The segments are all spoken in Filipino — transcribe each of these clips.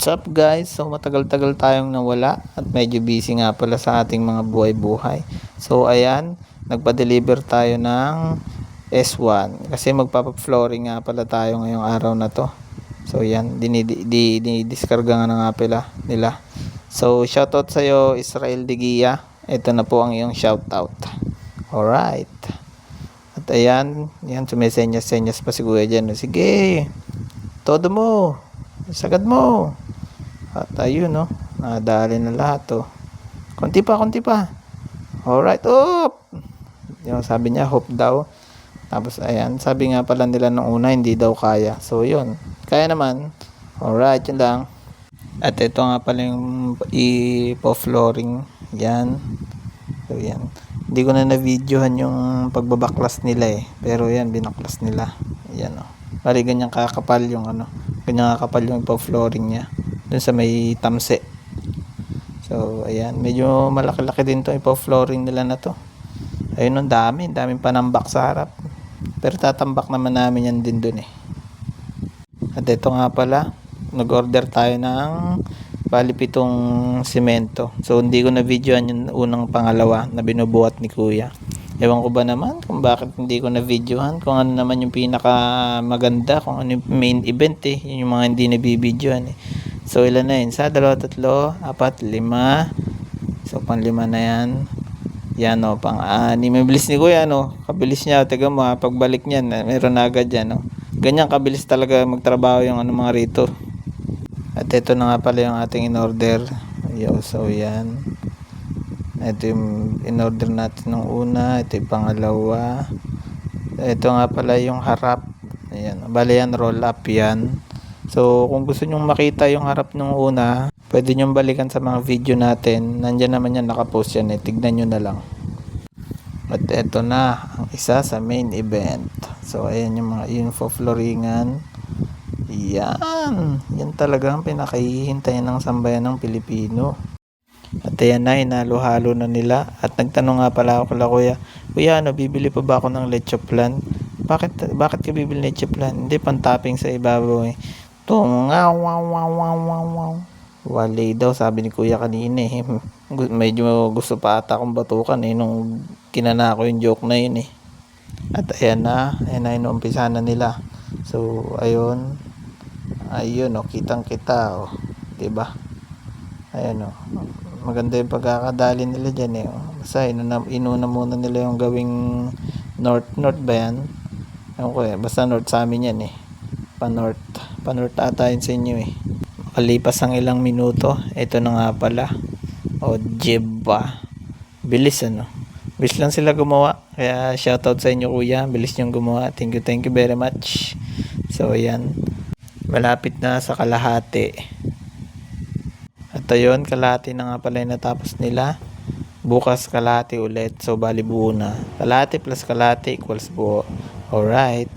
What's up guys? So matagal-tagal tayong nawala at medyo busy nga pala sa ating mga buhay-buhay. So ayan, nagpa-deliver tayo ng S1 kasi magpapa-flooring nga pala tayo ngayong araw na to. So ayan, dinidiskarga nga na nga pala nila. So shoutout sa iyo Israel Digia. Ito na po ang iyong shoutout. Alright. At ayan, yan sumesenyas-senyas pa si Kuya dyan. Sige, todo mo. Sagad mo. At ayun, no, nadali na lahat, oh. Konti pa. Alright, up. Yung sabi niya, hope daw. Tapos ayan, sabi nga pala nila nung una, hindi daw kaya. So yun, kaya naman. Alright, yun lang. At ito nga pala yung ipo-flooring. Yan. So yan. Hindi ko na na-videohan yung pagbabaklas nila eh. Pero yan, binaklas nila. Yan, oh. Bali ganyan kakapal yung ano. Ganyan kakapal yung ipo-flooring niya. Dun sa may tamse. So, ayan. Medyo malaki-laki din to ipo-flooring nila na to. Ayun, ang daming panambak sa harap. Pero tatambak naman namin yan din dun eh. At ito nga pala, nag-order tayo ng bali 7 simento. So, hindi ko na-videoan yung unang pangalawa na binubuhat ni Kuya. Ewan ko ba naman kung bakit hindi ko na-videohan, kung ano naman yung pinaka maganda, kung ano yung main event eh. Yun yung mga hindi na-videohan eh. So, ilan na yun? 1, 2, 3, 4, 5. So, pang-5 na yan. Yan o, pang-6. Mabilis ni Kuya, no? Kabilis niya. Tiga mo ha, pagbalik niyan, meron na agad yan, no? Ganyan kabilis talaga magtrabaho yung ano mga rito. At ito na nga pala yung ating in-order. So, yan. Ito yung in-order natin nung una. Ito yung pangalawa. Ito nga pala yung harap. Ayan. Bale yan, roll up yan. So, kung gusto nyong makita yung harap nung una, pwede nyong balikan sa mga video natin. Nandyan naman yan, nakapost yan eh. Tignan nyo na lang. At ito na, ang isa sa main event. So, ayan yung mga info flooringan. Yan. Yan talaga ang pinakahihintayin ng sambayan ng Pilipino. At ayan na, hinalo-halo na nila. At nagtanong nga pala ako kala Kuya, Kuya, ano, bibili pa ba ako ng leche flan? Bakit ka bibili ng leche flan? Hindi, pan-topping sa ibabaw eh. Tunga, wow. Wali daw, sabi ni Kuya kanina eh. Medyo gusto pa ata akong batukan eh, nung kinana ko yung joke na yun eh. At ayan na, inuumpisa na nila. So, ayun, oh, kitang-kita, oh. Diba? Ayan, oh. Maganda yung pagkakadali nila dyan eh. Basta inuna muna nila yung gawing north ba yan? Ewan ko eh. Basta north sa amin yan eh. Pa-north ata yun sa inyo eh. Makalipas ang ilang minuto, ito na nga pala. O, jeba. Bilis ano. Bilis lang sila gumawa. Kaya shoutout sa inyo Kuya. Bilis niyong gumawa. Thank you very much. So ayan. Malapit na sa kalahati. At ayun, kalahati na nga pala yung natapos nila. Bukas kalahati ulit. So, bali buo na. Kalahati plus kalahati equals buo. Alright.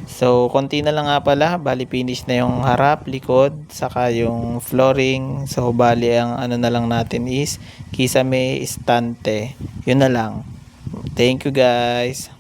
So, konti na lang nga pala. Bali finish na yung harap, likod, saka yung flooring. So, bali ang ano na lang natin is kisame estante. Yun na lang. Thank you guys.